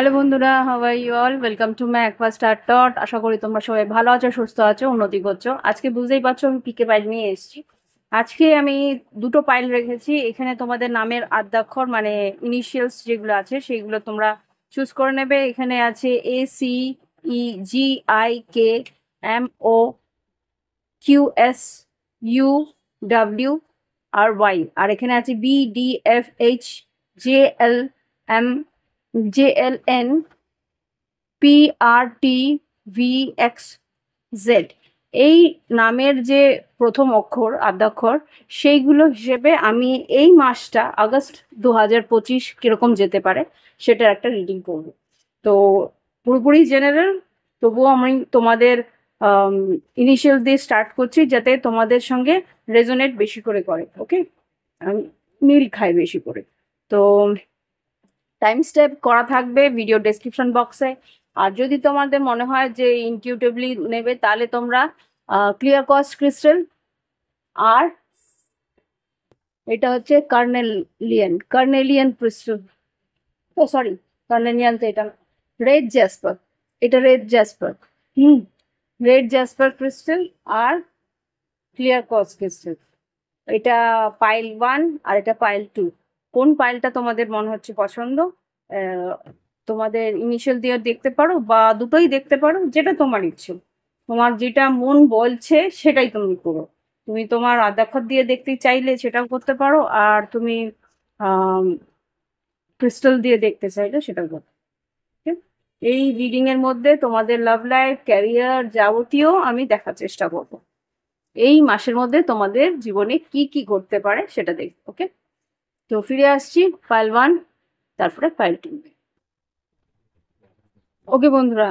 Hello বন্ধুরা, how are you all? Welcome to my aqua star dot. আশা করি তোমরা সবাই ভালো আছো, সুস্থ আছো, উন্নতি করছো। আজকে বুঝতেই পারছো আমি পিকে পাইল নিয়ে এসেছি। আজকে আমি দুটো পাইল রেখেছি। এখানে তোমাদের নামের আদ্যাক্ষর মানে ইনিশিয়ালস যেগুলো আছে সেইগুলো তোমরা চুজ করে নেবে। এখানে আছে ACEGIKMOQSUWR আর এখানে আছে BDFHJLMJLNPRTVXZ। এই নামের যে প্রথম অক্ষর আদ্যাক্ষর সেইগুলো হিসেবে আমি এই মাসটা আগস্ট 2025 কিরকম যেতে পারে সেটার একটা রিডিং করব। তো পুরোপুরি জেনারেল, তবুও আমি তোমাদের ইনিশিয়াল দিয়ে স্টার্ট করছি যাতে তোমাদের সঙ্গে রেজোনেট বেশি করে করে। ওকে, মিল খায় বেশি করে। তো টাইম স্টেপ করা থাকবে ভিডিও ডেসক্রিপশন বক্সে। আর যদি তোমাদের মনে হয় যে ইনটিউটিভলি নেবে তাহলে তোমরা ক্লিয়ার কস্ট ক্রিস্টাল, আর এটা হচ্ছে কার্নেলিয়ান ক্রিস্টাল। ও সরি, কার্নেলিয়ান তো এটা রেড জ্যাসপার, এটা রেড জ্যাসপার। হুম, রেড জ্যাসপার ক্রিস্টাল আর ক্লিয়ার কস্ট ক্রিস্টাল। এটা পাইল 1 আর এটা পাইল 2। কোন পাইলটা তোমাদের মনে হচ্ছে পছন্দ আহ, তোমাদের ইনিশিয়াল দিয়ে দেখতে পারো বা দুটোই দেখতে পারো, যেটা তোমার ইচ্ছে। তোমার যেটা মন বলছে সেটাই তুমি করো। তুমি তোমার আদ্যাক্ষর দিয়ে দেখতে চাইলে সেটাও করতে পারো, আর তুমি ক্রিস্টাল দিয়ে দেখতে চাইলে সেটাও করতে পারো। Okay? এই রিডিং এর মধ্যে তোমাদের লাভ লাইফ, ক্যারিয়ার যাবতীয় আমি দেখার চেষ্টা করবো। এই মাসের মধ্যে তোমাদের জীবনে কি কি ঘটতে পারে সেটা দেখবো। ওকে, তো ফিরে আসছি পাইল 1, তারপরে পাইল 2। ওকে বন্ধুরা,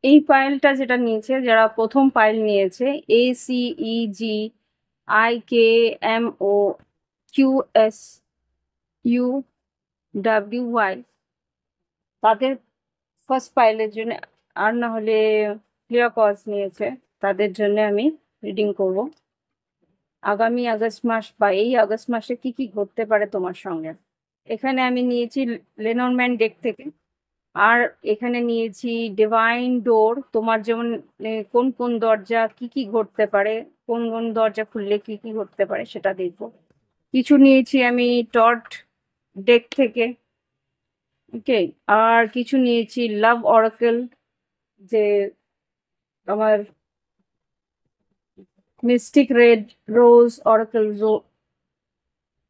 এই পাইলটা যেটা নিয়েছে, যারা প্রথম পাইল নিয়েছে ACEGIKMOQSUWY, তাদের ফার্স্ট পাইলের জন্য, আর না হলে ক্লিয়ার কজ নিয়েছে, তাদের জন্য আমি রিডিং করব আগামী আগস্ট মাস বা এই আগস্ট মাসে কি কি ঘটতে পারে তোমার সঙ্গে। এখানে আমি নিয়েছি লেনরম্যান ডেক থেকে, আর এখানে নিয়েছি ডিভাইন ডোর। তোমার যেমন কোন কোন দরজা কি কি ঘটতে পারে, কোন কোন দরজা খুললে কি কি ঘটতে পারে সেটা দেখবো। কিছু নিয়েছি আমি টট ডেক থেকে। ওকে, আর কিছু নিয়েছি লাভ অরাকেল, যে আমার মিস্টিক রেড রোজ অরাকেল,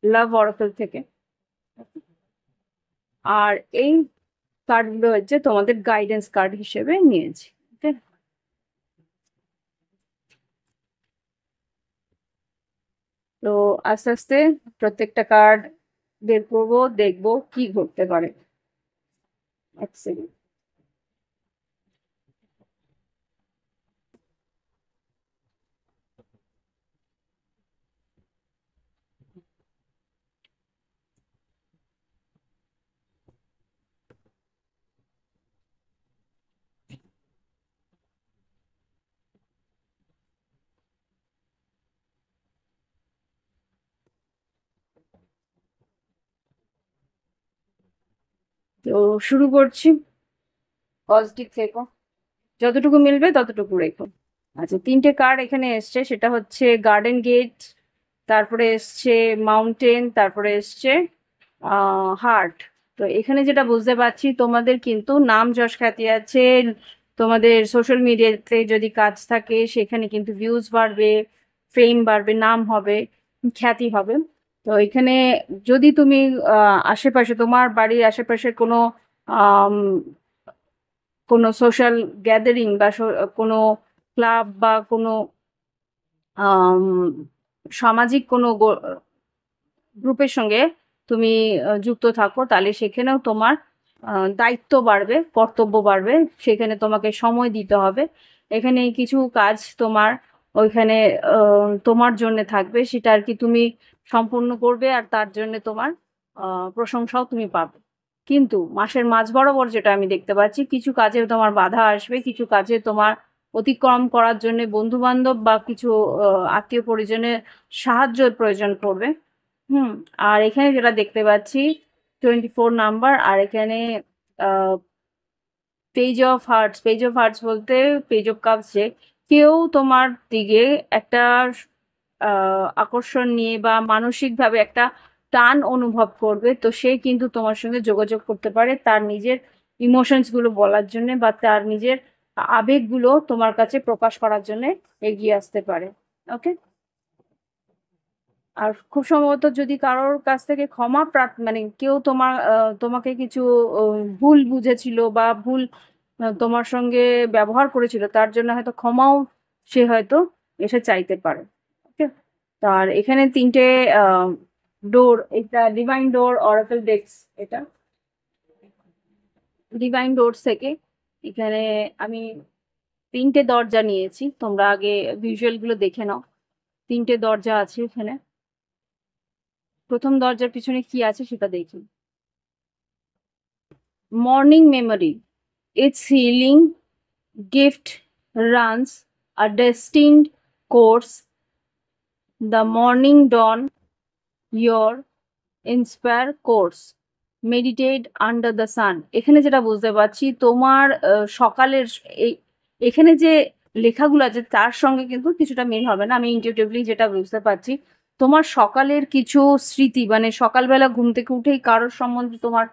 লাভ অরাকেল থেকে। আর এই কার্ডগুলো হচ্ছে তোমাদের গাইডেন্স কার্ড হিসেবে নিয়েছি। ওকে, তো আস্তে আস্তে প্রত্যেকটা কার্ড বের করবো, দেখবো কি ঘটতে পারে। এক সেকেন্ড। তো শুরু করছি, পজিটিভ থেকো, যতটুকু মিলবে ততটুকু রেখো। আচ্ছা, তিনটে কার্ড এখানে এসছে, সেটা হচ্ছে গার্ডেন গেট, তারপরে এসছে মাউন্টেন, তারপরে এসছে হার্ট। তো এখানে যেটা বুঝতে পারছি, তোমাদের কিন্তু নাম যশ খ্যাতি আছে। তোমাদের সোশ্যাল মিডিয়াতে যদি কাজ থাকে সেখানে কিন্তু ভিউজ বাড়বে, ফেম বাড়বে, নাম হবে, খ্যাতি হবে। তো এখানে যদি তুমি আশেপাশে, তোমার বাড়ির আশেপাশে কোনো আম, কোনো সোশ্যাল গ্যাদারিং বা কোনো ক্লাব বা কোনো আম, সামাজিক কোনো গ্রুপের সঙ্গে তুমি যুক্ত থাকো, তাহলে সেখানেও তোমার দায়িত্ব বাড়বে, কর্তব্য বাড়বে, সেখানে তোমাকে সময় দিতে হবে। এখানে কিছু কাজ তোমার ওইখানে তোমার জন্য থাকবে, সেটা আর কি তুমি সম্পূর্ণ করবে, আর তার জন্য তোমার প্রশংসাও তুমি পাবে। কিন্তু মাসের মাঝ বরাবর যেটা আমি দেখতে পাচ্ছি, কিছু কাজে তোমার বাধা আসবে, কিছু কাজে তোমার অতিক্রম করার জন্য বন্ধু বান্ধব বা কিছু আত্মীয় পরিজনের সাহায্যের প্রয়োজন পড়বে। হুম, আর এখানে যেটা দেখতে পাচ্ছি 24 নাম্বার, আর এখানে পেজ অফ হার্টস বলতে পেজ অফ কাপস, যে কেউ তোমার দিকে একটা আকর্ষণ নিয়ে বা মানসিকভাবে একটা টান অনুভব করবে, তো সে কিন্তু তোমার সঙ্গে যোগাযোগ করতে পারে তার নিজের ইমোশনস গুলো বলার জন্য বা তার নিজের আবেগগুলো তোমার কাছে প্রকাশ করার জন্য এগিয়ে আসতে পারে। ওকে। আর খুব সম্ভবত যদি কারোর কাছ থেকে ক্ষমা মানে কেউ তোমাকে কিছু ভুল বুঝেছিল বা ভুল তোমার সঙ্গে ব্যবহার করেছিল, তার জন্য হয়তো ক্ষমাও সে হয়তো এসে চাইতে পারে। ওকে। তার এখানে তিনটে ডোর, এটা ডিভাইন ডোর অরাকল ডেক্স, এটা ডিভাইন ডোরস থেকে এখানে আমি তিনটে দরজা নিয়েছি, তোমরা আগে ভিজুয়াল গুলো দেখে নাও। তিনটে দরজা আছে এখানে। প্রথম দরজার পিছনে কি আছে সেটা দেখি। Morning memory, it's healing gift runs a destined course. The morning dawn, your inspire course. Meditate under the sun. এখানে যেটা বুঝতে পারছি তোমার সকালের এখানে যে লেখাগুলো আছে তার সঙ্গে কিন্তু কিছুটা মিল হবে না, আমি ইনটিউটিভলি যেটা বুঝতে পারছি তোমার সকালের কিছু স্মৃতি, মানে সকালবেলা ঘুম থেকে উঠেই কারোর সম্বন্ধে তোমার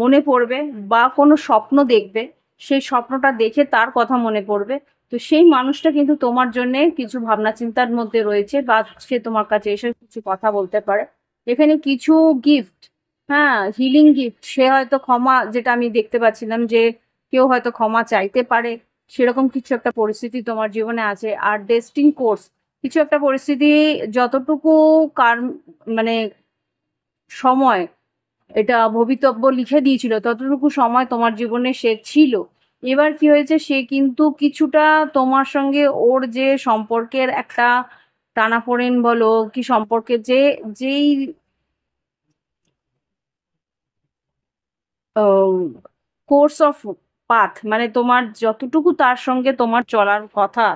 মনে পড়বে বা কোনো স্বপ্ন দেখবে, সেই স্বপ্নটা দেখে তার কথা মনে পড়বে, তো সেই মানুষটা কিন্তু তোমার জন্য কিছু ভাবনা চিন্তার মধ্যে রয়েছে বা সে তোমার কাছে এসে কিছু কথা বলতে পারে। এখানে কিছু গিফট, হ্যাঁ হিলিং গিফট, সে হয়তো ক্ষমা, যেটা আমি দেখতে পাচ্ছিলাম যে কেউ হয়তো ক্ষমা চাইতে পারে, সেরকম কিছু একটা পরিস্থিতি তোমার জীবনে আছে। আর ডেস্টিন কোর্স, কিছু একটা পরিস্থিতি যতটুকু কার মানে সময় এটা ভবিতব্য লিখে দিয়েছিল ততটুকু সময় তোমার জীবনে সে ছিল। এবার কি হয়েছে, সে কিন্তু কিছুটা তোমার সঙ্গে ওর যে সম্পর্কের একটা টানাপোড়েন বলো কি সম্পর্কের যেই কোর্স অফ পাথ, মানে তোমার যতটুকু তার সঙ্গে তোমার চলার কথা,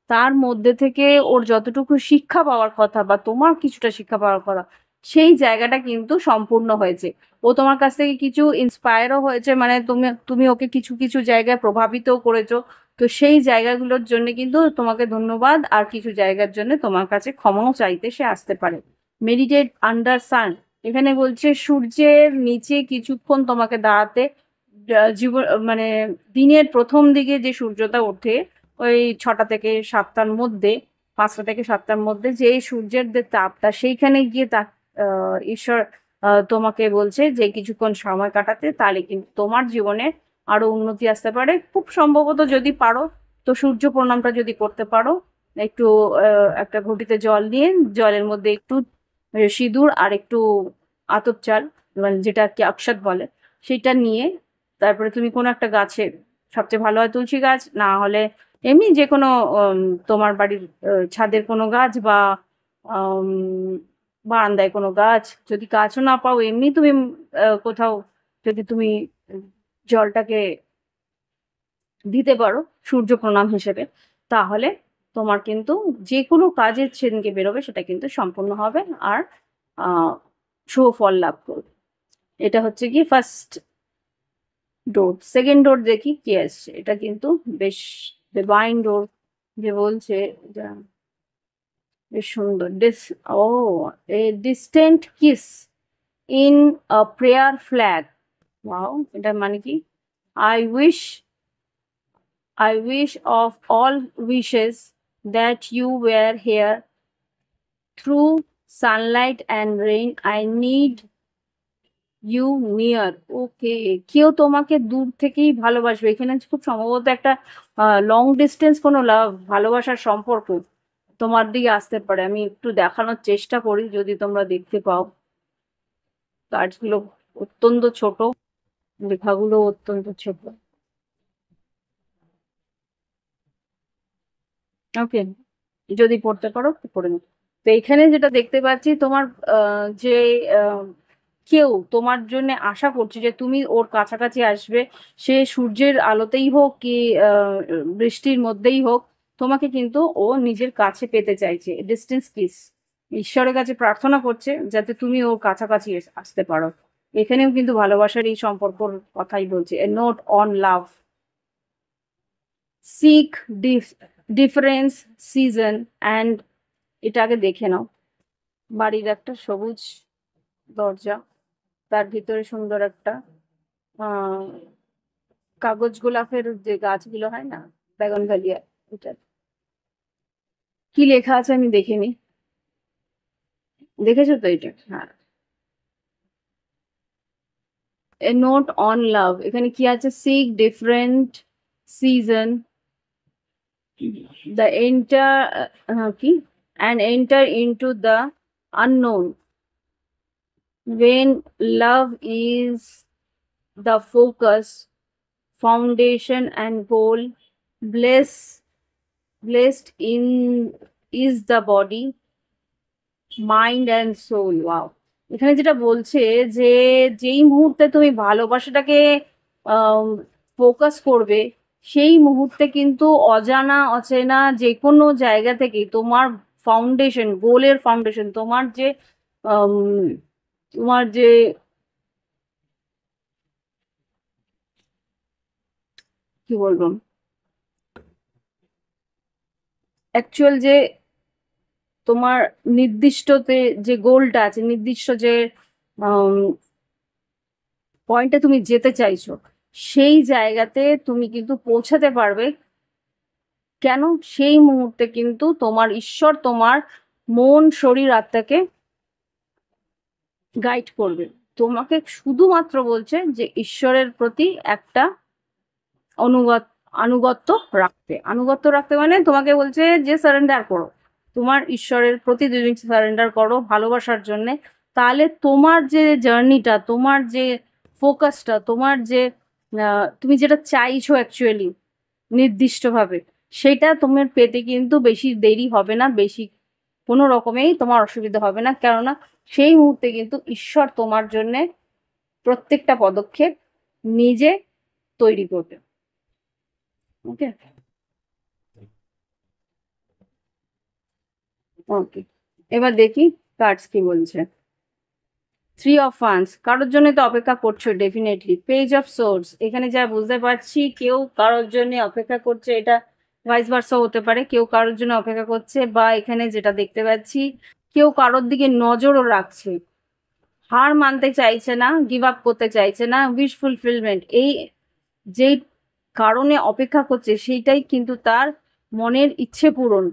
তার মধ্যে থেকে ওর যতটুকু শিক্ষা পাওয়ার কথা বা তোমার কিছুটা শিক্ষা পাওয়ার কথা, সেই জায়গাটা কিন্তু সম্পূর্ণ হয়েছে। ও তোমার কাছ থেকে কিছু ইন্সপায়ারও হয়েছে, মানে তুমি তুমি ওকে কিছু কিছু জায়গায় প্রভাবিতও করেছো, তো সেই জায়গাগুলোর জন্য কিন্তু তোমাকে ধন্যবাদ, আর কিছু জায়গার জন্য তোমার কাছে ক্ষমাও চাইতে সে আসতে পারে। মেডিটেট আন্ডার সান, এখানে বলছে সূর্যের নিচে কিছুক্ষণ তোমাকে দাঁড়াতে। জীবন মানে দিনের প্রথম দিকে যে সূর্যটা ওঠে ওই 6টা থেকে 7টার মধ্যে, 5টা থেকে 7টার মধ্যে, যে সূর্যের যে তাপটা সেইখানে গিয়ে তা ঈশ্বর তোমাকে বলছে যে কিছুক্ষণ সময় কাটাতে, তাহলে কিন্তু তোমার জীবনে আরো উন্নতি আসতে পারে। খুব সম্ভবত যদি পারো তো সূর্য প্রণামটা যদি করতে পারো, একটু একটা ঘটিতে জল নিয়ে জলের মধ্যে একটু সিঁদুর আর একটু আতপ চাল, মানে যেটা আর কি অক্ষত বলে, সেটা নিয়ে তারপরে তুমি কোনো একটা গাছে, সবচেয়ে ভালো হয় তুলসী গাছ, না হলে এমনি যে কোনো তোমার বাড়ির ছাদের কোনো গাছ বা আম, বারান্দায় কোনো গাছ, যদি গাছও না পাও এমনি তুমি কোথাও যদি তুমি জলটাকে দিতে পারো সূর্য প্রণাম হিসেবে, তাহলে তোমার কিন্তু যে কোনো কাজের সেদিনকে বেরোবে সেটা কিন্তু সম্পূর্ণ হবে আর সুফল লাভ করবে। এটা হচ্ছে কি ফার্স্ট ডোর। সেকেন্ড ডোর দেখি কি আসছে, এটা কিন্তু বেশ ডিভাইন ডোর যে বলছে, এটা বেশ সুন্দর। ও a distant kiss in a prayer flag. Wow, এটা মানে কি? I wish I wish of all wishes that you were here through sunlight and rain. I need you near. ওকে, কেউ তোমাকে দূর থেকেই ভালোবাসবে, এখানে খুব সম্ভবত একটা লং ডিস্টেন্স কোনো ভালোবাসার সম্পর্ক তোমার দিকে আসতে পারে। আমি একটু দেখানোর চেষ্টা করি যদি তোমরা দেখতে পাও। কার্ডস গুলো অত্যন্ত ছোট, লেখাগুলো অত্যন্ত ছোট। ওকে, যদি পড়তে পারো তো পড়ে নিও। তো এখানে যেটা দেখতে পাচ্ছি তোমার যে আহ, কেউ তোমার জন্য আশা করছে যে তুমি ওর কাছাকাছি আসবে, সে সূর্যের আলোতেই হোক কি বৃষ্টির মধ্যেই হোক, তোমাকে কিন্তু ও নিজের কাছে পেতে চাইছে। ডিস্টেন্স কিস, ঈশ্বরের কাছে প্রার্থনা করছে যাতে তুমি ওর কাছাকাছি আসতে পারো। এখানেও কিন্তু ভালোবাসার এই সম্পর্কর কথাই বলছে, a note on love. Seek difference season and, এটা আগে দেখে নাও। বাড়ির একটা সবুজ দরজা, তার ভিতরে সুন্দর একটা আহ কাগজ গোলাপের যে গাছগুলো হয় না, বেগুনভেলিয়া, এটা কি লেখা আছে আমি দেখিনি। দেখেছো তো এটা? হ্যাঁ, এ নোট অন লাভ, এখানে কি আছে? সিক ডিফারেন্ট সিজন the enter কি and enter into the unknown when love is the focus, foundation and goal, blessed in is the body, mind and soul. Wow, এখানে যেটা বলছে যে যেই মুহূর্তে তুমি ভালোবাসাটাকে ফোকাস করবে, সেই মুহূর্তে কিন্তু অজানা অচেনা যে কোনো জায়গা থেকে তোমার ফাউন্ডেশন, গোলের ফাউন্ডেশন, আম, তোমার যে কি বলবো, অ্যাকচুয়াল যে তোমার নির্দিষ্টতে যে গোলটা আছে, নির্দিষ্ট যে পয়েন্টে তুমি যেতে চাইছো, সেই জায়গাতে তুমি কিন্তু পৌঁছাতে পারবে। কেন? সেই মুহূর্তে কিন্তু তোমার ঈশ্বর তোমার মন, শরীর, আত্মাকে গাইড করবে। তোমাকে শুধুমাত্র বলছে যে ঈশ্বরের প্রতি একটা অনুগত আনুগত্য রাখতে। আনুগত্য রাখতে মানে তোমাকে বলছে যে সারেন্ডার করো, তোমার ঈশ্বরের প্রতি তুমি সারেন্ডার করো ভালোবাসার জন্য। তাহলে তোমার যে জার্নিটা, তোমার যে ফোকাসটা, তোমার যে তুমি যেটা চাইছো অ্যাকচুয়ালি নির্দিষ্টভাবে, সেটা তোমার পেতে কিন্তু বেশি দেরি হবে না, বেশি কোনো রকমেই তোমার অসুবিধা হবে না। কেননা সেই মুহূর্তে কিন্তু ঈশ্বর তোমার জন্যে প্রত্যেকটা পদক্ষেপ নিজে তৈরি করবে। ওকে, ওকে, এবার দেখি কার্ডস কি বলছে। থ্রি অফ ওয়ান্স, কারোর জন্য তো অপেক্ষা করছো ডেফিনেটলি। পেজ অফ সোর্স, এখানে যা বুঝতে পারছি কেউ কারোর জন্য অপেক্ষা করছে, এটা ভাইস ভার্সা হতে পারে, কেউ কারোর জন্য অপেক্ষা করছে, বা এখানে যেটা দেখতে পাচ্ছি কেউ কারোর দিকে নজরও রাখছে, হার মানতে চাইছে না, গিভ আপ করতে চাইছে না। উইশ ফুলফিলমেন্ট, এই যেই কারণে অপেক্ষা করছে সেইটাই কিন্তু তার মনের ইচ্ছে পূরণ।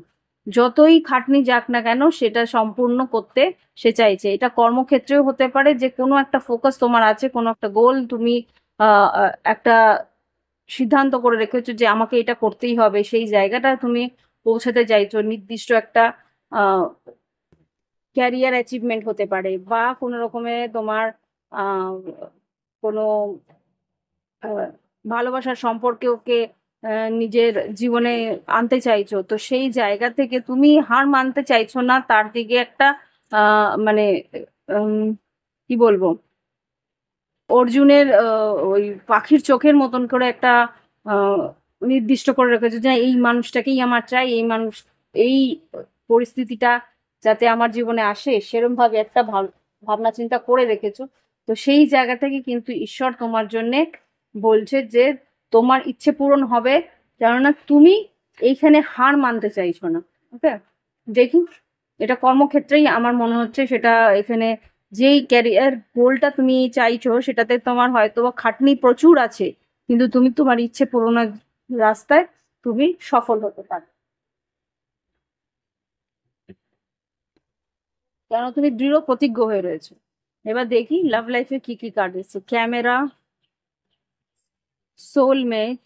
যতই খাটনি যাক না কেন সেটা সম্পূর্ণ করতে সে চাইছে। এটা কর্মক্ষেত্রেও হতে পারে, যে কোনো একটা ফোকাস তোমার আছে, কোনো একটা গোল তুমি একটা সিদ্ধান্ত করে রেখেছো যে আমাকে এটা করতেই হবে, সেই জায়গাটা তুমি পৌঁছাতে চাইছো। নির্দিষ্ট একটা ক্যারিয়ার অ্যাচিভমেন্ট হতে পারে, বা কোনো রকমের তোমার আহ, কোনো ভালোবাসার সম্পর্কে ওকে নিজের জীবনে আনতে চাইছো। তো সেই জায়গা থেকে তুমি হার মানতে চাইছো না, তার দিকে একটা মানে উম, কি বলবো, অর্জুনের ওই পাখির চোখের মতন করে একটা আহ, নির্দিষ্ট করে রেখেছো যে এই মানুষটাকেই আমার চাই, এই মানুষ, এই পরিস্থিতিটা যাতে আমার জীবনে আসে, সেরকম ভাবে একটা ভাবনা চিন্তা করে রেখেছো। তো সেই জায়গা থেকে কিন্তু ঈশ্বর তোমার জন্যে বলছে যে তোমার ইচ্ছে পূরণ হবে, কেননা তুমি এইখানে হার মানতে চাইছো না। ওকে, দেখি এটা কর্মক্ষেত্রেই আমার মনে হচ্ছে সেটা। এখানে যেই ক্যারিয়ার গোলটা তুমি চাইছো সেটাতে তোমার হয়তো বা খাটনি প্রচুর আছে, কিন্তু তুমি তোমার ইচ্ছে পূরণের রাস্তায় তুমি সফল হতে পারো, কেন তুমি দৃঢ় প্রতিজ্ঞ হয়ে রয়েছো। এবার দেখি লাভ লাইফে কি কি কার্ড এসেছে। ক্যামেরা, সোলমেট,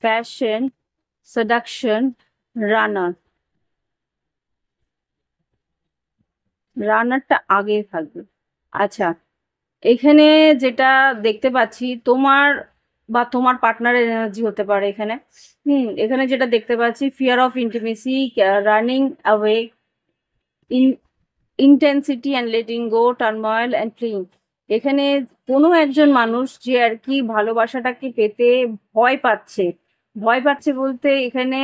প্যাশন, সেডাকশন, রানার। রানারটা আগে থাকবে। আচ্ছা, এখানে যেটা দেখতে পাচ্ছি তোমার বা তোমার পার্টনারের এনার্জি হতে পারে এখানে। এখানে যেটা দেখতে পাচ্ছি fear of intimacy, running away, intensity and letting go, turmoil and fling. এখানে কোনো একজন মানুষ যে আর কি ভালোবাসাটাকে পেতে ভয় পাচ্ছে। ভয় পাচ্ছে বলতে এখানে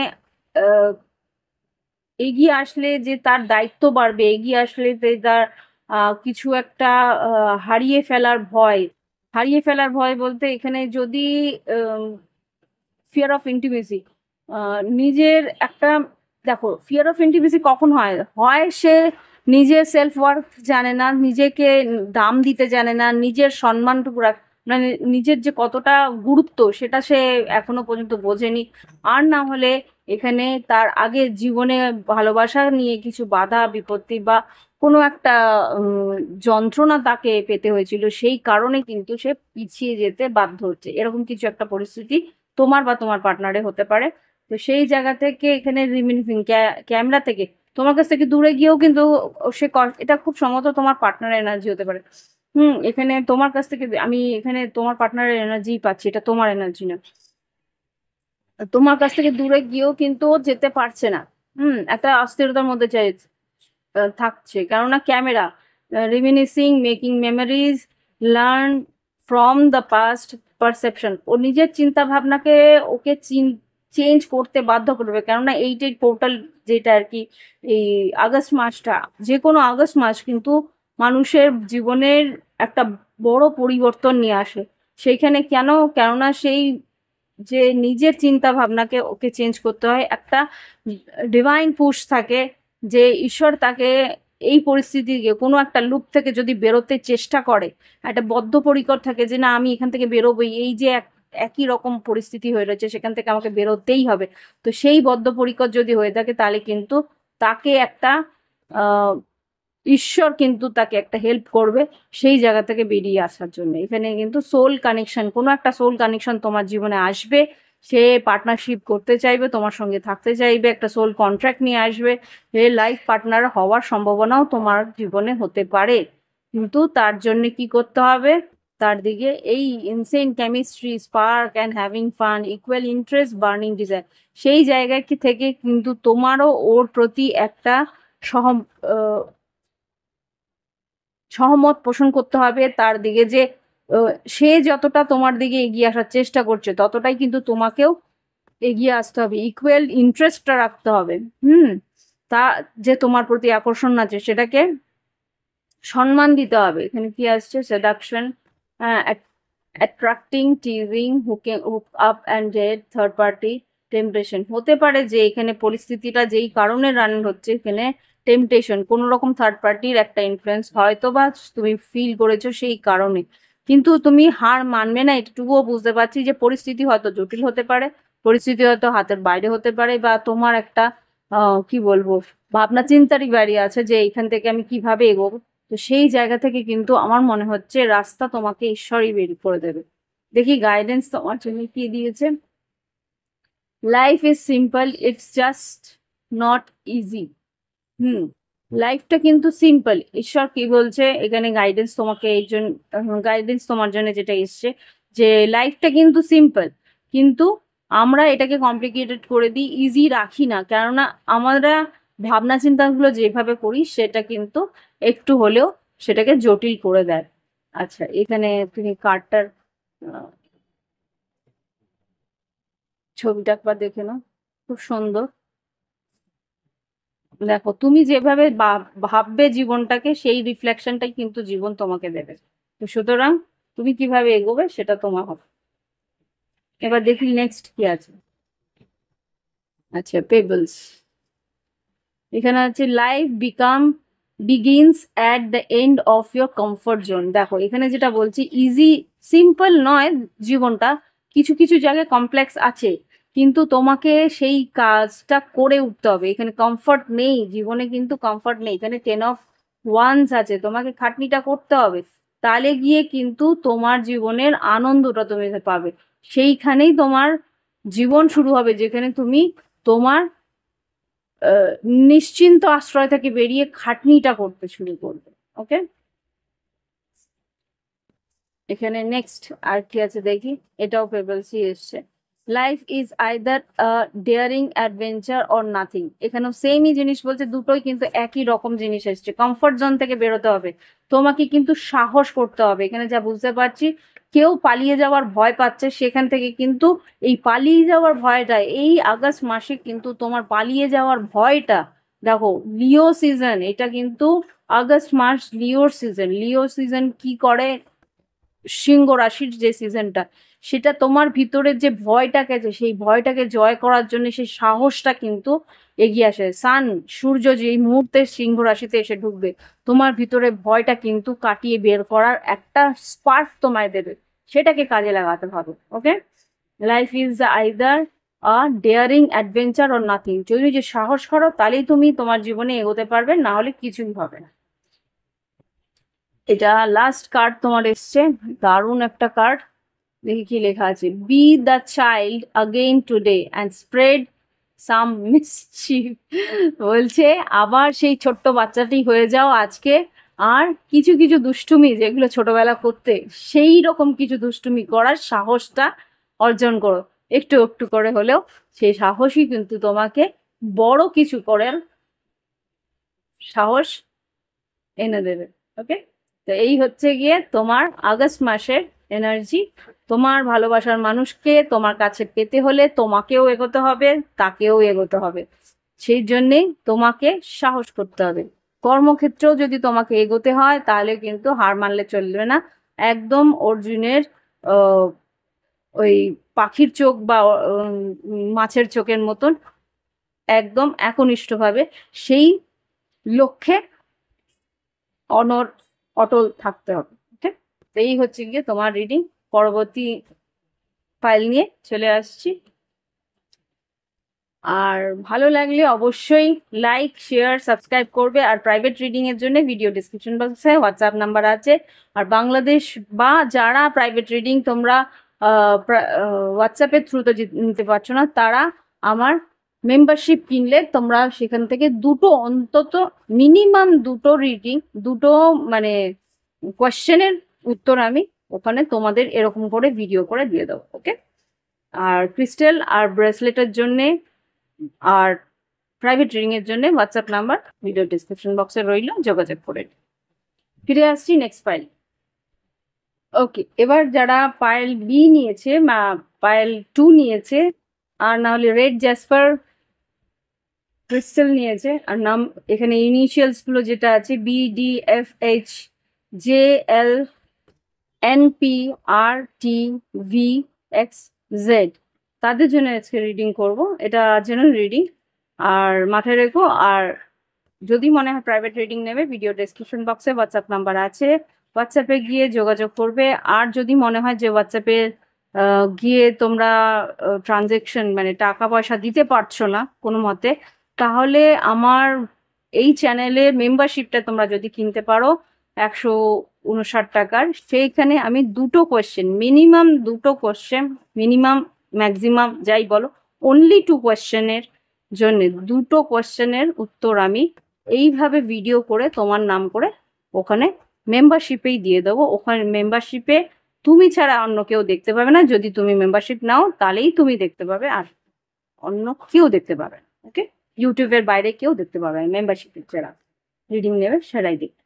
আহ, এগিয়ে আসলে যে তার দায়িত্ব বাড়বে, এগিয়ে আসলে যে তার কিছু একটা হারিয়ে ফেলার ভয়। হারিয়ে ফেলার ভয় বলতে এখানে যদি ফিয়ার অফ ইন্টিমেসি, নিজের একটা, দেখো ফিয়ার অফ ইন্টিমেসি কখন হয় হয় সে নিজের সেলফ ওয়ার্থ জানে না, নিজেকে দাম দিতে জানে না, নিজের সম্মানটুকু মানে নিজের যে কতটা গুরুত্ব সেটা সে এখনো পর্যন্ত বোঝেনি। আর না হলে এখানে তার আগে জীবনে ভালোবাসা নিয়ে কিছু বাধা বিপত্তি বা কোনো একটা যন্ত্রণা তাকে পেতে হয়েছিল, সেই কারণে কিন্তু সে পিছিয়ে যেতে বাধ্য হচ্ছে, এরকম কিছু একটা পরিস্থিতি তোমার বা তোমার পার্টনারে হতে পারে। তো সেই জায়গা থেকে এখানে রিমিনিং ক্যামেরা থেকে তোমার কাছ থেকে দূরে গিয়েও কিন্তু সে এটা খুব সম্ভবত তোমার পার্টনার এনার্জি হতে পারে। এখানে তোমার কাছ থেকে আমি এখানে তোমার পার্টনারের এনার্জি পাচ্ছি, এটা তোমার এনার্জি না। তোমার কাছ থেকে দূরে গিয়েও কিন্তু ও যেতে পারছে না। একটা অস্থিরতার মধ্যে থাকছে, কেননা camera reminiscing, making memories, learn from the past, perception. ও নিজের চিন্তা ভাবনাকে ওকে চেঞ্জ করতে বাধ্য করবে, কেননা এইটাই পোর্টাল যেটা আর কি, এই আগস্ট মাসটা, যে কোনো আগস্ট মাস কিন্তু মানুষের জীবনের একটা বড় পরিবর্তন নিয়ে আসে। সেইখানে কেননা সেই যে নিজের চিন্তা ভাবনাকে ওকে চেঞ্জ করতে হয়, একটা ডিভাইন পুশ থাকে, যে ঈশ্বর তাকে এই পরিস্থিতিকে কোনো একটা লুপ থেকে যদি বেরোতে চেষ্টা করে, একটা বদ্ধপরিকর থাকে যে না আমি এখান থেকে বেরোবই, এই যে একই রকম পরিস্থিতি হয়ে রয়েছে সেখান থেকে আমাকে বেরোতেই হবে। তো সেই বদ্ধপরিকর যদি হয়ে থাকে তাহলে কিন্তু তাকে একটা আহ ঈশ্বর কিন্তু তাকে একটা হেল্প করবে সেই জায়গা থেকে বেরিয়ে আসার জন্য। এখানে কিন্তু সোল কানেকশন, কোনো একটা সোল কানেকশন তোমার জীবনে আসবে, সে পার্টনারশিপ করতে চাইবে, তোমার সঙ্গে থাকতে চাইবে, একটা সোল কন্ট্রাক্ট নিয়ে আসবে, সে লাইফ পার্টনার হওয়ার সম্ভাবনাও তোমার জীবনে হতে পারে। কিন্তু তার জন্য কি করতে হবে, তার দিকে এই insane chemistry, spark and having fun, equal interest, burning desire, সেই জায়গা থেকে কিন্তু তোমারও ওর প্রতি একটা সহ সহমত পোষণ করতে হবে তার দিকে, যে সে যতটা তোমার দিকে এগিয়ে আসার চেষ্টা করছে ততটাই কিন্তু তোমাকেও এগিয়ে আসতে হবে, ইকুয়াল ইন্টারেস্টটা রাখতে হবে। তা যে তোমার প্রতি আকর্ষণ আছে সেটাকে সম্মান দিতে হবে। এখানে কি আসছে, seduction, attracting, teasing, hook up and date, third party, temptation. হতে পারে যে এখানে পরিস্থিতিটা যেই কারণে রান হচ্ছে, এখানে টেম্পটেশন, কোনো রকম থার্ড পার্টির একটা ইনফ্লুয়েন্স হয়তো বা তুমি ফিল করেছো সেই কারণে, কিন্তু তুমি হার মানবে না এটুকুও বুঝতে পারছি, যে পরিস্থিতি হয়তো জটিল হতে পারে, পরিস্থিতি হয়তো হাতের বাইরে হতে পারে, বা তোমার একটা কি বলবো ভাবনা চিন্তারই বাড়ি আছে যে এখান থেকে আমি কিভাবে এগোবো। তো সেই জায়গা থেকে কিন্তু আমার মনে হচ্ছে রাস্তা তোমাকে ঈশ্বরই বের করে দেবে। দেখি গাইডেন্স তোমার জন্য কি দিয়েছে। Life is simple, it's just not easy. হুম লাইফটা কিন্তু সিম্পল। ঈশ্বর কি বলছে এখানে, গাইডেন্স তোমাকে এই জন্য, গাইডেন্স তোমার জন্য যেটা এসছে, যে লাইফটা কিন্তু সিম্পল, কিন্তু আমরা এটাকে কমপ্লিকেটেড করে দিই, ইজি রাখি না, কেননা আমরা ভাবনা চিন্তাগুলো যেভাবে করি সেটা কিন্তু একটু হলেও সেটাকে জটিল করে দেয়। আচ্ছা, এখানে তুমি কার্ডটার ছবিটা একবার দেখে নাও, খুব সুন্দর। দেখো তুমি যেভাবে ভাববে জীবনটাকে, সেই রিফ্লেকশনটাই কিন্তু জীবন তোমাকে দেবে। তো সুতরাং তুমি কিভাবে এগোবে সেটা তোমার হবে। এবার দেখি নেক্সট কি আছে। আচ্ছা, পেবলস। এখানে আছে life begins at the end of your comfort zone. দেখো এখানে যেটা বলছি, ইজি সিম্পল নয় জীবনটা, কিছু কিছু জায়গায় কমপ্লেক্স আছে, কিন্তু তোমাকে সেই কাজটা করে উঠতে হবে। এখানে কমফর্ট নেই জীবনে, কিন্তু কমফর্ট নেই, এখানে 10 of Wands আছে, তোমাকে খাটনিটা করতে হবে, তাহলে গিয়ে কিন্তু তোমার জীবনের আনন্দটা তুমি পাবে। সেইখানেই তোমার জীবন শুরু হবে, যেখানে তুমি তোমার নিশ্চিন্ত আশ্রয় থেকে বেরিয়ে খাটনিটা করতে শুরু করবে। ওকে, এখানে নেক্সট আর কি আছে দেখি, এটাও পেবলসই এসছে। Life is either daring adventure or nothing. এখানেও সেমই জিনিস বলছে, দুটোই কিন্তু একই রকম জিনিস এসছে। কমফর্ট জোন থেকে বেরোতে হবে, তোমাকে কিন্তু সাহস করতে হবে। এখানে যা বুঝতে পারছি, কেউ পালিয়ে যাওয়ার ভয় পাচ্ছে, সেখান থেকে কিন্তু এই পালিয়ে যাওয়ার ভয়টা এই আগস্ট মাসে কিন্তু তোমার পালিয়ে যাওয়ার ভয়টা, দেখো লিও সিজন, এটা কিন্তু আগস্ট মাস লিওর সিজন। লিও সিজন কি করে, সিংহ রাশির যে সিজনটা, সেটা তোমার ভিতরে যে ভয়টাকে আছে সেই ভয়টাকে জয় করার জন্য সেই সাহসটা কিন্তু এগিয়ে আসে। সূর্য যে এই মুহূর্তে সিংহ রাশিতে এসে ঢুকবে, তোমার ভিতরে ভয়টা কিন্তু কাটিয়ে বের করার একটা স্পার্ক তোমায় দেবে, সেটাকে কাজে লাগাতে হবে। Okay, life is either daring adventure or nothing. যদি যে সাহস করো তাহলেই তুমি তোমার জীবনে এগোতে পারবে, না হলে কিছুই হবে না। এটা লাস্ট কার্ড তোমার এসছে, দারুণ একটা কার্ড। দেখি কি লেখা আছে। B the child again today and spread some mischief. বলছে আবার সেই ছোট্ট বাচ্চাটি হয়ে যাও আজকে, আর কিছু কিছু দুষ্টুমি যেগুলো ছোটবেলা করতে, সেই রকম কিছু দুষ্টুমি করার সাহসটা অর্জন করো। একটু একটু করে হলেও সেই সাহসই কিন্তু তোমাকে বড় কিছু করার সাহস এনে দেবে। ওকে, তো এই হচ্ছে গিয়ে তোমার আগস্ট মাসের এনার্জি। তোমার ভালোবাসার মানুষকে তোমার কাছে পেতে হলে তোমাকেও এগোতে হবে, তাকেও এগোতে হবে। সেই জন্যেই তোমাকে সাহস করতে হবে। কর্মক্ষেত্রেও যদি তোমাকে এগোতে হয় তাহলে কিন্তু হার মানলে চলবে না। একদম অর্জুনের ওই পাখির চোখ বা মাছের চোখের মতন একদম একনিষ্ঠভাবে সেই লক্ষ্যে অটল থাকতে হবে। ওকে, এই হচ্ছে গিয়ে তোমার রিডিং। পরবর্তী ফাইল নিয়ে চলে আসছি। আর ভালো লাগলে অবশ্যই লাইক, শেয়ার, সাবস্ক্রাইব করবে। আর প্রাইভেট রিডিং এর জন্য ভিডিও ডিসক্রিপশন বক্সে হোয়াটসঅ্যাপ নাম্বার আছে। আর বাংলাদেশ বা যারা প্রাইভেট রিডিং তোমরা হোয়াটসঅ্যাপের থ্রুতে নিতে পারছো না, তারা আমার মেম্বারশিপ কিনলে তোমরা সেখান থেকে দুটো অন্তত মিনিমাম দুটো রিডিং, দুটো মানে কোয়েশ্চেনের উত্তর আমি ওখানে তোমাদের এরকম করে ভিডিও করে দিয়ে দেবো। ওকে, আর ক্রিস্টাল আর ব্রেসলেটের জন্যে আর প্রাইভেট রিডিং এর জন্য হোয়াটসঅ্যাপ নাম্বার ভিডিও ডিসক্রিপশন বক্সে রইল, যোগাযোগ করে। ফিরে আসছি নেক্সট ফাইল। ওকে, এবার যারা পাইল বি নিয়েছে বা পাইল 2 নিয়েছে, আর না হলে রেড জ্যাসপার ক্রিস্টাল নিয়েছে, আর নাম এখানে ইনিশিয়ালস গুলো যেটা আছে BDFHJLNPRTVXZ, তাদের জন্য আজকে রিডিং করব। এটা জেনারেল রিডিং। আর মাথায় রেখো, আর যদি মনে হয় প্রাইভেট রিডিং নেবে, ভিডিও ডেসক্রিপশন বক্সে হোয়াটসঅ্যাপ নাম্বার আছে, হোয়াটসঅ্যাপে গিয়ে যোগাযোগ করবে। আর যদি মনে হয় যে হোয়াটসঅ্যাপে গিয়ে তোমরা ট্রানজেকশন মানে টাকা পয়সা দিতে পারছো না কোনো মতে, তাহলে আমার এই চ্যানেলের মেম্বারশিপটা তোমরা যদি কিনতে পারো 159 টাকার, সেইখানে আমি দুটো কোয়েশ্চেন, মিনিমাম দুটো কোয়েশ্চেন, মিনিমাম ম্যাক্সিমাম যাই বলো, অনলি 2 কোয়েশ্চেনের জন্য দুটো কোয়েশ্চেনের উত্তর আমি এইভাবে ভিডিও করে তোমার নাম করে ওখানে মেম্বারশিপেই দিয়ে দেবো। ওখানে মেম্বারশিপে তুমি ছাড়া অন্য কেউ দেখতে পাবে না। যদি তুমি মেম্বারশিপ নাও তাহলেই তুমি দেখতে পাবে, আর অন্য কেউ দেখতে পাবে না। ওকে, ইউটিউবের বাইরে কেউ দেখতে পাবে না, মেম্বারশিপের যারা রিডিং নেবে সেটাই দেখবে।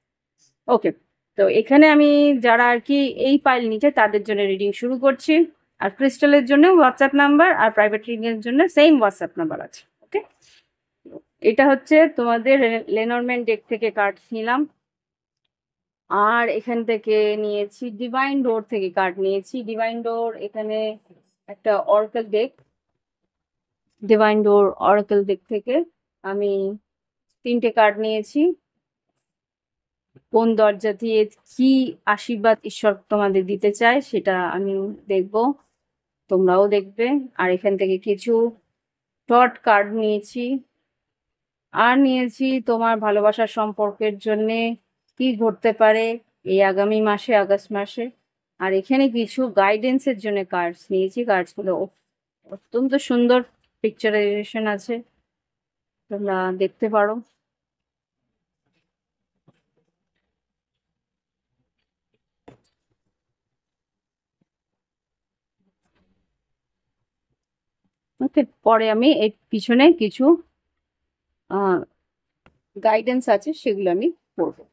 ওকে, তো এখানে আমি যারা আর কি এই পাইল নিচে তাদের জন্য রিডিং শুরু করছি। আর ক্রিস্টালের জন্য হোয়াটসঅ্যাপ নাম্বার আর প্রাইভেট রিডিং এর জন্য সেম হোয়াটসঅ্যাপ নাম্বার আছে। ওকে, এটা হচ্ছে তোমাদের লেনরম্যান ডেক থেকে কার্ড নিলাম। আর এখান থেকে নিয়েছি ডিভাইন ডোর থেকে কার্ড নিয়েছি। ডিভাইন ডোর এখানে একটা অরাকল ডেক, ডিভাইন ডোর অরাকল ডেক থেকে আমি 3টে কার্ড নিয়েছি। কোন দরজা দিয়ে কি আশীর্বাদ ঈশ্বর তোমাদের দিতে চায় সেটা আমি দেখব, তোমরাও দেখবে। আর এখান থেকে কিছু শর্ট কার্ড নিয়েছি। আর নিয়েছি তোমার ভালোবাসার সম্পর্কের জন্যে কি ঘটতে পারে এই আগামী মাসে, আগস্ট মাসে। আর এখানে কিছু গাইডেন্সের জন্য কার্ডস নিয়েছি। কার্ডসগুলো অত্যন্ত সুন্দর পিকচারাইজেশন আছে, তোমরা দেখতে পারো। ওকে, পরে আমি এর পিছনে কিছু গাইডেন্স আছে সেগুলো আমি পড়বো।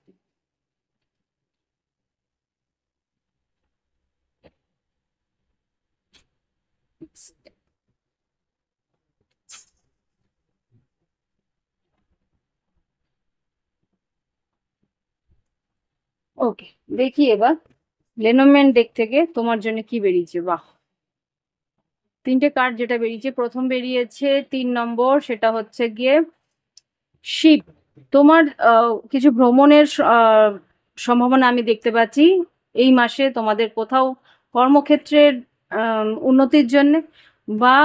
ওকে, দেখি এবার লেনোমেন ডেক থেকে তোমার জন্য কি বেরিয়েছে। বাহ, তিনটে কার্ড যেটা বেরিয়েছে, প্রথম বেরিয়েছে 3 নম্বর, সেটা হচ্ছে গিয়ে শিপ। তোমার কিছু ভ্রমণের সম্ভাবনা আমি দেখতে পাচ্ছি এই মাসে, তোমাদের কোথাও কর্মক্ষেত্রের উন্নতির জন্য বা